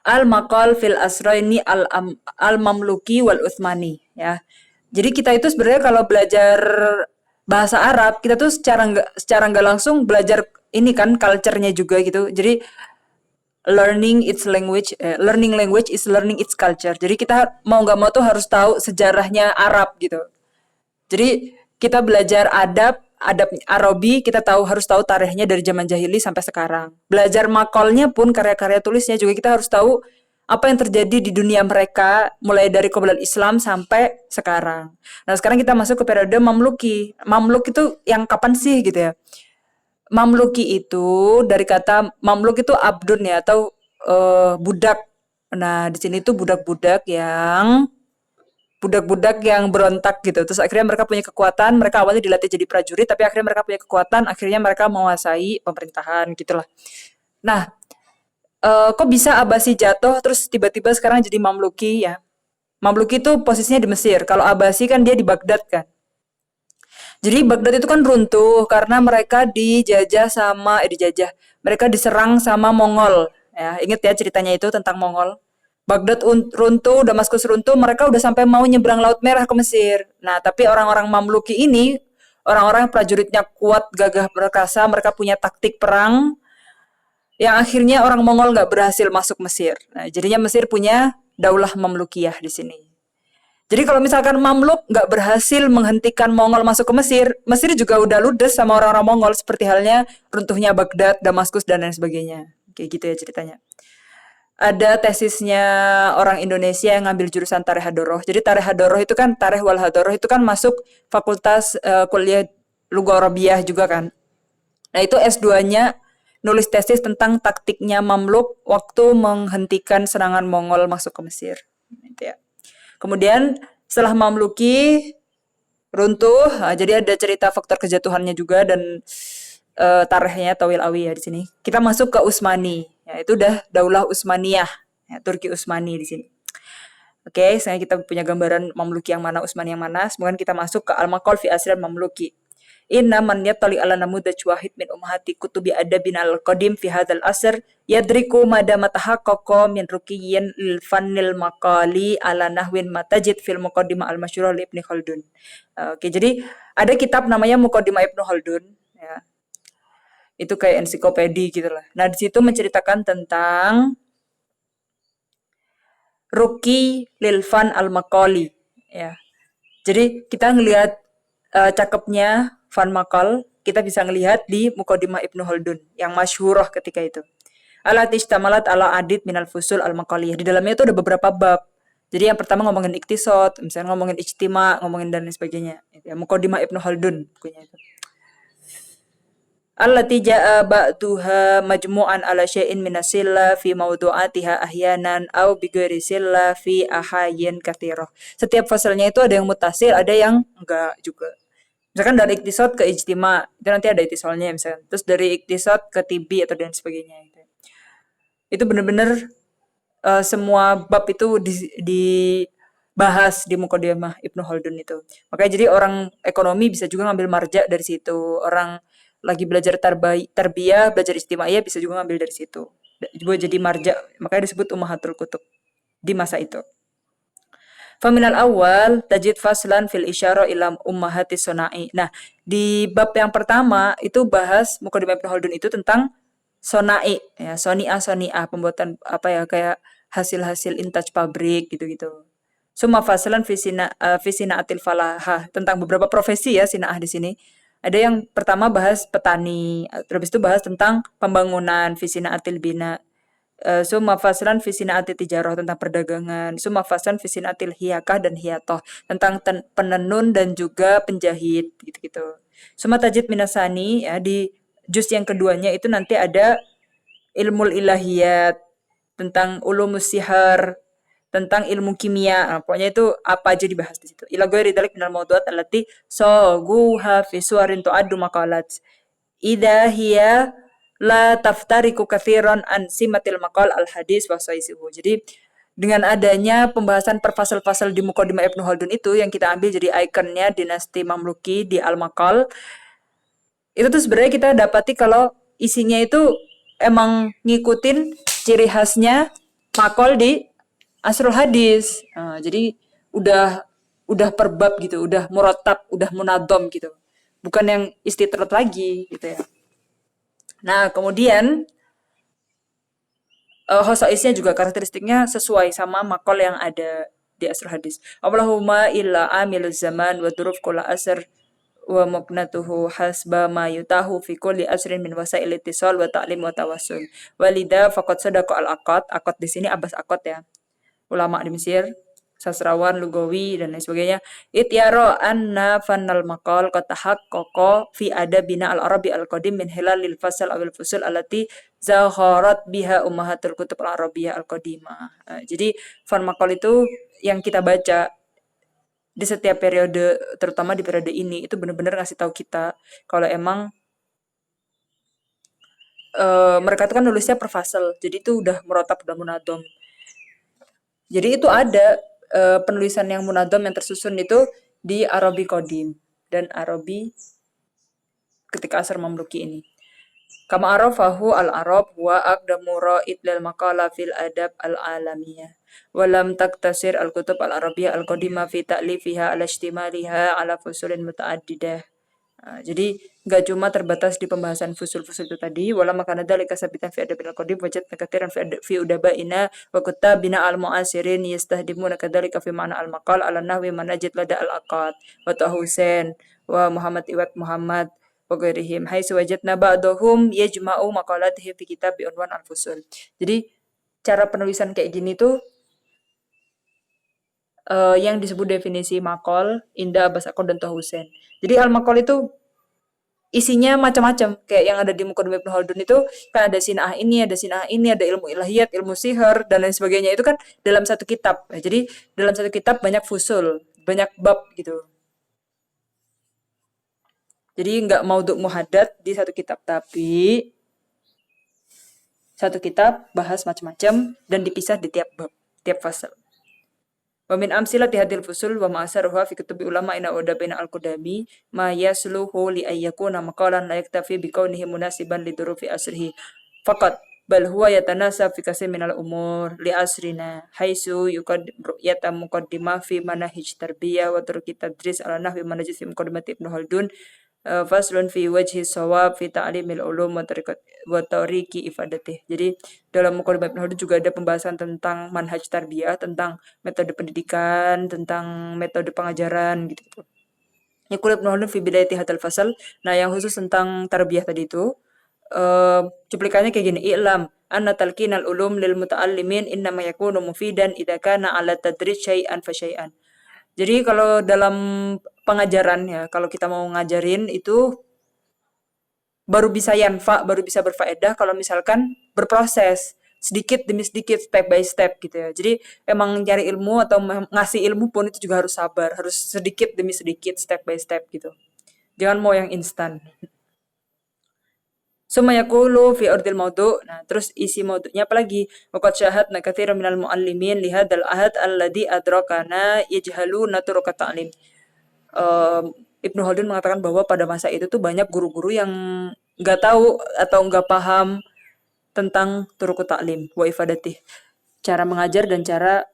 Al-maqal fil asraini al-mamluki wal utsmani ya. Jadi kita itu sebenarnya kalau belajar bahasa Arab, kita tuh secara nggak langsung belajar ini kan culture-nya juga gitu. Jadi learning language is learning its culture. Jadi kita mau nggak mau tuh harus tahu sejarahnya Arab gitu. Jadi kita belajar adab Arabi, kita harus tahu tarikhnya dari zaman jahili sampai sekarang. Belajar makolnya pun karya-karya tulisnya juga kita harus tahu apa yang terjadi di dunia mereka mulai dari kebudayaan Islam sampai sekarang. Nah, sekarang kita masuk ke periode Mamluki. Mamluk itu yang kapan sih gitu ya? Mamluki itu dari kata mamluk itu abdun ya atau budak. Nah, di sini tuh budak-budak yang berontak gitu. Terus akhirnya mereka punya kekuatan, mereka awalnya dilatih jadi prajurit, tapi akhirnya mereka punya kekuatan, akhirnya mereka menguasai pemerintahan gitulah. Nah, kok bisa Abbasi jatuh terus tiba-tiba sekarang jadi Mamluki ya? Mamluki itu posisinya di Mesir. Kalau Abbasi kan dia di Baghdad kan. Jadi Baghdad itu kan runtuh karena mereka dijajah. Mereka diserang sama Mongol. Ya, ingat ya ceritanya itu tentang Mongol. Baghdad runtuh, Damaskus runtuh, mereka udah sampai mau nyebrang Laut Merah ke Mesir. Nah, tapi orang-orang Mamluki ini, orang-orang prajuritnya kuat, gagah perkasa, mereka punya taktik perang, yang akhirnya orang Mongol nggak berhasil masuk Mesir. Nah, jadinya Mesir punya Daulah Mamlukiyah di sini. Jadi kalau misalkan Mamluk nggak berhasil menghentikan Mongol masuk ke Mesir, Mesir juga udah ludes sama orang-orang Mongol seperti halnya runtuhnya Baghdad, Damaskus dan lain sebagainya. Kayak gitu ya ceritanya. Ada tesisnya orang Indonesia yang ngambil jurusan Tarikh Hadoroh. Jadi Tarikh Hadoroh itu kan Tarikh wal Hadoroh itu kan masuk fakultas kuliah Lughah Arabiyah juga kan. Nah, itu S2-nya nulis tesis tentang taktiknya Mamluk waktu menghentikan serangan Mongol masuk ke Mesir. Gitu ya. Kemudian setelah Mamluki runtuh, jadi ada cerita faktor kejatuhannya juga dan tarikhnya Tawil Awi ya di sini. Kita masuk ke Utsmani, ya itu udah Daulah Utsmaniyah, ya, Turki Utsmani di sini. Oke, sekarang kita punya gambaran Mamluki yang mana, Utsmani yang mana. Semoga kita masuk ke Al-Maqal fi Asr Mamluki. Inna man yattali ala namudaj wahid min ummahati kutubi adabin al-qadim fi hadzal asr yadriku mada matahaqqaqa min ruqiyyin lil fannil maqali ala nahwin matajid fil muqaddimah al-masyhurah li Ibnu Khaldun. Oke, jadi ada kitab namanya Muqaddimah Ibnu Khaldun ya. Itu kayak ensiklopedi gitu lah. Nah, di situ menceritakan tentang Ruqi Lilfan al-Maqali ya. Jadi kita ngelihat cakepnya Van Makal, kita bisa ngelihat di Muqaddimah Ibnu Khaldun yang masyhurah ketika itu. Alati istamalat ala adid minal fusul al-maqaliyah. Di dalamnya itu ada beberapa bab. Jadi yang pertama ngomongin iktisad, misalnya ngomongin ijtima, ngomongin dan lain sebagainya. Ya, Muqaddimah Ibnu Khaldun bukunya itu. Allati ja'a ba'duha majmu'an ala syai'in minasilla fi mawdu'atiha ahyanan au bighairi silla fi ahayyin katsirah. Setiap fasalnya itu ada yang mutasil, ada yang enggak juga. Misalkan dari iktisad ke ijtima, itu nanti ada itisolnya misalkan. Terus dari iktisad ke tibi atau dan sebagainya gitu. Itu benar-benar semua bab itu dibahas di Muqaddimah Ibnu Khaldun itu. Makanya jadi orang ekonomi bisa juga ngambil marja dari situ. Orang lagi belajar tarbiyah, belajar istimaiyah bisa juga ngambil dari situ. Juga jadi marja, makanya disebut Ummahatul Kutub di masa itu. Faminal awal tajid faslan fil isyara ila ummahati sonai. Nah, di bab yang pertama itu bahas Muqaddimah Ibnu Khaldun itu tentang sonai ya, sonia pembuatan apa ya kayak hasil-hasil intaj pabrik gitu-gitu. Suma faslan fi sinaatil falahah tentang beberapa profesi ya sinaah di sini. Ada yang pertama bahas petani, terus itu bahas tentang pembangunan fi sinaatil bina. Summa faslan fi sinaatil tijarah tentang perdagangan, summa faslan fi sinaatil hiyakah dan hiyatoh tentang penenun dan juga penjahit gitu-gitu. Summa tajid minasani ya di juz yang keduanya itu nanti ada ilmu ilahiyat tentang ulumus sihar, tentang ilmu kimia. Nah, pokoknya itu apa aja dibahas di situ. Ila ghairi dzalik minal mawdu'at allati saguha fi suwarin tu'addu maqalat. Idza hiya la taftariku katsiran an simatil maqal al hadis wa saisihu. Jadi dengan adanya pembahasan per fasal-fasal di Muqaddimah Ibnu Khaldun itu yang kita ambil jadi ikonnya dinasti Mamluki di Al-Maqal, itu tuh sebenarnya kita dapati kalau isinya itu emang ngikutin ciri khasnya makol di asrul hadis. Jadi udah per bab gitu, udah murattab, udah munadom gitu. Bukan yang istitrad lagi gitu ya. Nah, kemudian khosaisnya juga karakteristiknya sesuai sama makol yang ada di asrul hadis. Allahumma illa amil zaman wa duruf kula asr wa muknatuhu hasba ma yutahu fi kulli asrin min wasail ittisal wa ta'lim wa tawassul. Walida faqad sadaqa al-aqad. Aqad di sini Abbas Aqad ya. Ulama di Mesir, sastrawan, lugawi dan lain sebagainya. Ityaro anna fannal maqal qad tahaqqaqa fi adabina al-arabi al-qadim min hilalil fasal awil fusul allati zaharat biha ummahatul kutub al-arabiyyah al-qadimah. Jadi fan maqal itu yang kita baca di setiap periode, terutama di periode ini, itu benar-benar ngasih tahu kita kalau emang mereka itu kan nulisnya per fasal, jadi itu udah murattab, udah munadom. Jadi itu ada penulisan yang munadom yang tersusun itu di Arabi Qadim dan Arabi ketika asar Mamluki ini. Kama arafahu al-Arab wa aqdamu ra'id lil maqala fil adab al-alamiyah. Walam taktasir al-kutub al-arabiyah al-qadimah fi ta'lifiha ala istimaliha ala fusulin muta'addidah. Jadi nggak cuma terbatas di pembahasan fusul-fusul itu tadi, wala makana dzalika sabitan fi adabil qadim wajad katsiran fi udabaina wa kutabina al-mu'asirin yastahdimuna kadzalika fi ma'na al-maqal ala nahwi manajid lada al-aqad wa Husain wa Muhammad Iwad Muhammad wa ghairihim haitsu wajadna ba'dahum yajma'u maqalatihi fi kitab bi unwan al-fusul. Jadi cara penulisan kayak gini tuh yang disebut definisi makol, Indah, Abbas Aqad dan Husain. Jadi al-makol itu isinya macam-macam. Kayak yang ada di Muqaddimah Ibnu Khaldun itu kan ada sinah ini, ada ilmu ilahiyat, ilmu sihir dan lain sebagainya. Itu kan dalam satu kitab. Nah, jadi dalam satu kitab banyak fusul, banyak bab gitu. Jadi nggak maudhu muhaddad di satu kitab, tapi satu kitab bahas macam-macam dan dipisah di tiap bab, tiap fasal. Wa min amsilati hadhil fusul wa ma'asaruha fi kutubi ulama ina udabina al-qudami ma yasluhu li ayyakuna maqalan la yaktafi bi kaunihi munasiban li durufi asrihi faqat bal huwa yatanasab fi kasir minal umur li asrina haitsu yuqaddiyata muqaddimah fi manahij tarbiyah wa turki tadris ala nahwi manajis fi muqaddimati Ibnu Khaldun faslun fi wajhi shawab fi ta'limil ulum wa tariqi ifadatih. Jadi dalam Muqaddimah Ibnu Khaldun juga ada pembahasan tentang manhaj tarbiyah, tentang metode pendidikan, tentang metode pengajaran gitu. Yaqul Ibnu Khaldun fi bidayati hadzal fasal. Nah, yang khusus tentang tarbiyah tadi itu cuplikannya kayak gini, i'lam anna talqinal ulum lil muta'allimin innama yakunu mufidan idza kana ala tadrij syai'an fa syai'an. Jadi kalau dalam pengajaran ya, kalau kita mau ngajarin itu baru bisa yanfa, baru bisa berfaedah kalau misalkan berproses sedikit demi sedikit, step by step gitu ya. Jadi emang cari ilmu atau ngasih ilmu pun itu juga harus sabar, harus sedikit demi sedikit, step by step gitu. Jangan mau yang instan. Summa yaqulu fi ardil maudu'. Nah, terus isi maudu'nya apa lagi? Waqad syahadna katsiran minal muallimin li hadzal ahad alladhi adrakana yajhaluna turuqat ta'lim. Ibnu Khaldun mengatakan bahwa pada masa itu tuh banyak guru-guru yang nggak tahu atau nggak paham tentang turuqut ta'lim wa ifadatih. Cara mengajar dan cara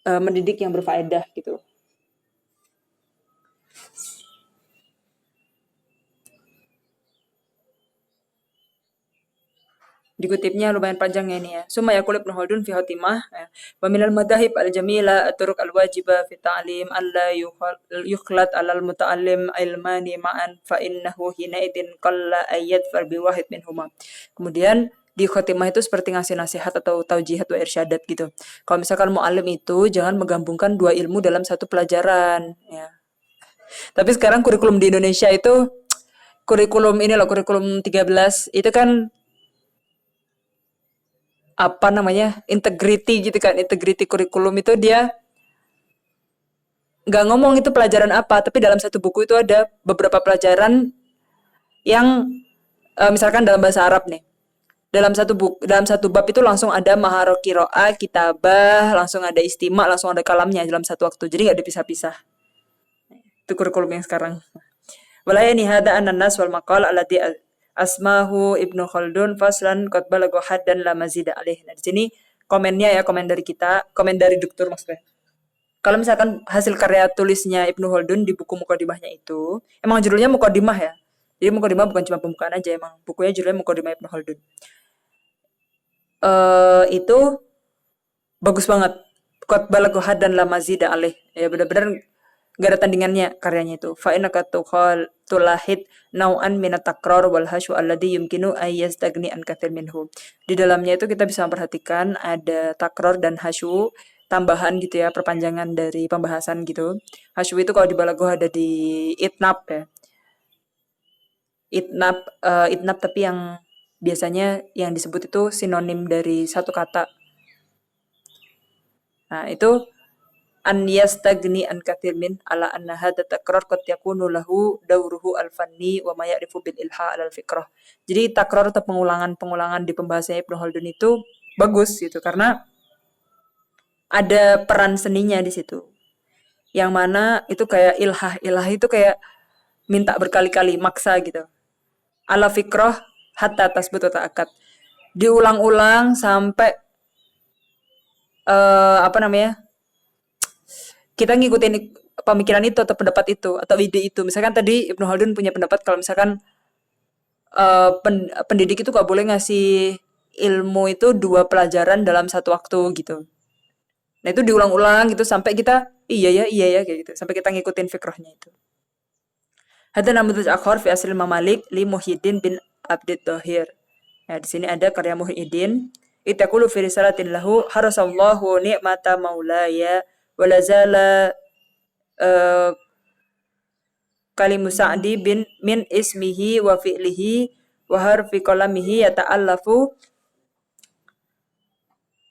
mendidik yang berfaedah gitu. Dikutipnya lumayan panjang ya ini ya. Summa yaqul Ibnu Khaldun fi Hatimah wa minal madahib al-jamila at-turuq al-wajiba fi ta'lim alla yukhlat 'alal muta'allim ilmani ma'an fa innahu hina idin qalla ayyadfar bi wahid minhuma. Kemudian di khotimah itu seperti ngasih nasihat atau taujihat wa irsyadat gitu. Kalau misalkan mu'allim itu jangan menggabungkan dua ilmu dalam satu pelajaran ya. Tapi sekarang kurikulum di Indonesia itu kurikulum ini loh, kurikulum 13 itu kan apa namanya, integrity gitu kan, integrity kurikulum itu dia nggak ngomong itu pelajaran apa, tapi dalam satu buku itu ada beberapa pelajaran yang misalkan dalam bahasa Arab nih, dalam satu bab itu langsung ada maharo kiroah, kitabah, langsung ada istima, langsung ada kalamnya dalam satu waktu, jadi nggak dipisah-pisah. Itu kurikulum yang sekarang. Walayani hada an-nas wal maqal alladhi asmahu Ibnu Khaldun faslan qad balagha haddan la mazida alaih. Nah, di sini komennya ya, komen dari kita, komen dari Dokter maksudnya. Kalau misalkan hasil karya tulisnya Ibnu Khaldun di buku Muqaddimahnya itu, emang judulnya Muqaddimah ya. Jadi Muqaddimah bukan cuma pembukaan aja, emang bukunya judulnya Muqaddimah Ibnu Khaldun. Itu bagus banget. Qad balagha haddan la mazida alaih. Ya benar-benar gak ada tandingannya karyanya itu. Fa innaka tulahid nau'an min at-takrar wal hasyu alladhi yumkinu ay yastagni an katsir minhu. Di dalamnya itu kita bisa memperhatikan ada takror dan hasyu, tambahan gitu ya, perpanjangan dari pembahasan gitu. Hasyu itu kalau di balaghah ada di itnab ya. Itnab tapi yang biasanya yang disebut itu sinonim dari satu kata. Nah, itu an yastagni an kathir min ala anna hadha takrar qad yakunu lahu dawruhu al-fanni wa ma ya'rifu bil ilha al fikrah. Jadi takrar atau pengulangan-pengulangan di pembahasannya Ibnu Khaldun itu bagus gitu karena ada peran seninya di situ. Yang mana itu kayak ilhah itu kayak minta berkali-kali, maksa gitu. Ala fikrah hatta tasbutu ta'akat. Diulang-ulang sampai kita ngikutin pemikiran itu atau pendapat itu atau ide itu. Misalkan tadi Ibnu Khaldun punya pendapat kalau misalkan pendidik itu gak boleh ngasih ilmu itu 2 pelajaran dalam satu waktu gitu. Nah itu diulang-ulang gitu sampai kita iya ya kayak gitu. Sampai kita ngikutin fikrahnya itu. Hadza namadzaj akhar fi asril mamalik li Muhyiddin bin Abdid Dhahir. Nah di sini ada karya Muhyiddin. Itaqulu fi risalatin lahu harasallahu ni'mata maulaya walazala kalimu Sa'di bin min ismihi wa fi'lihi wa harfi qalamihi yata'allafu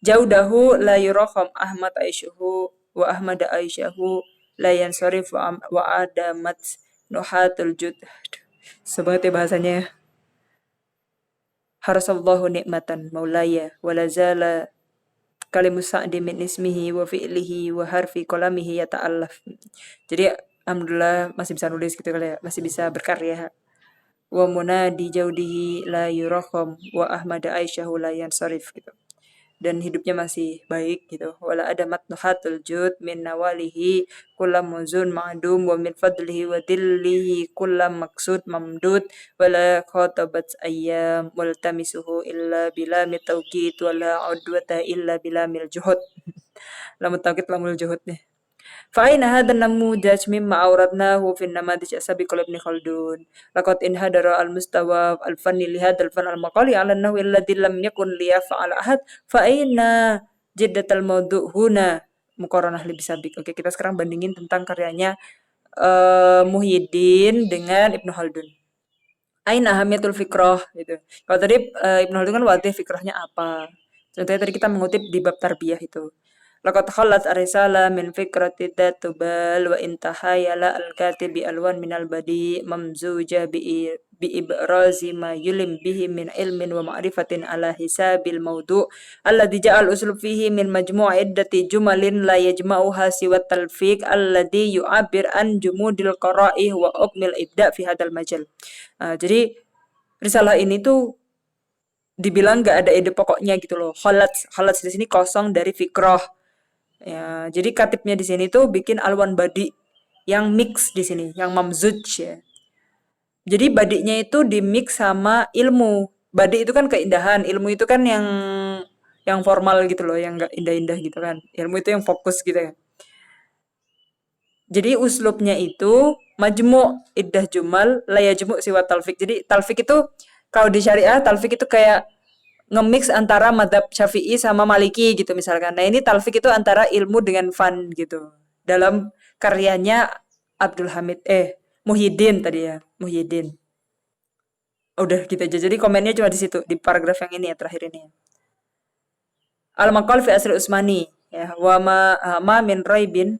jaudahu la yurakham Ahmad Aisyuhu wa Ahmad Aisyuhu la yansarif wa adamat nuhatul jud. Sebenarnya bahasanya harasallahu ni'matan maulaya walazala kalimu Sa'di min ismihi wa fi'lihi wa harfi qalamihi yata'allaf. Jadi alhamdulillah masih bisa nulis gitu kali ya, masih bisa berkarya. Wa munadi jaudihi la yurakham wa Ahmad Aisyah la yansarif gitu. Dan hidupnya masih baik gitu. Wala ada matnuhatul jud min nawalihi kullam muzun ma'dum wa min fadlihi wa dillihi kullam maksud mamdud wala khatabat ayyam multamisuhu illa bila mitawqit wala udwata illa bila mil juhud. Lamut tawqit lamul juhud nih. فأين هذا النموذج مما أوردناه في النماذج السابقة لابن خلدون لقد انحدر المستوى الفني لهذا الفن المقالي على النحو الذي لم يكن ليفعل أحد فأين جدة الموضوع هنا muqaranah lebih sabik. Oke, kita sekarang bandingin tentang karyanya Muhyiddin dengan Ibnu Khaldun. Aina ahamiyatul fikrah gitu. Kalau tadi Ibnu Khaldun kan wadih fikrahnya apa? Contohnya tadi kita mengutip di bab tarbiyah itu. Laqad khallat arisala min fikrati datubal wa intahayala al-katib bi alwan minal badi mamzuja bi ibrazi ma yulim bihi min ilmin wa ma'rifatin ala hisabil mawdu' alladhi ja'al uslub fihi min majmu' iddati jumalin la yajma'uha siwa talfiq alladhi yu'abir an jumudil qara'ih wa ukmil ibda' fi hadal majal. Jadi risalah ini tuh dibilang gak ada ide pokoknya gitu loh. Khalat di sini kosong dari fikrah. Ya, jadi katibnya di sini tuh bikin alwan badi yang mix di sini, yang mamzuj ya. Jadi badinya itu dimix sama ilmu. Badi itu kan keindahan, ilmu itu kan yang formal gitu loh, yang enggak indah-indah gitu kan. Ilmu itu yang fokus gitu ya. Jadi uslubnya itu majmu' iddah jumal la yajmu' siwa talfik. Jadi talfik itu kalau di syariah talfik itu kayak nge-mix antara madhab Syafi'i sama Maliki gitu misalkan. Nah ini talfik itu antara ilmu dengan fun gitu. Dalam karyanya Muhyiddin tadi ya, Muhyiddin. Udah gitu aja. Jadi komennya cuma di situ, di paragraf yang ini ya, terakhir ini. Al-maqal fi asri Usmani ya, wa ma min raibin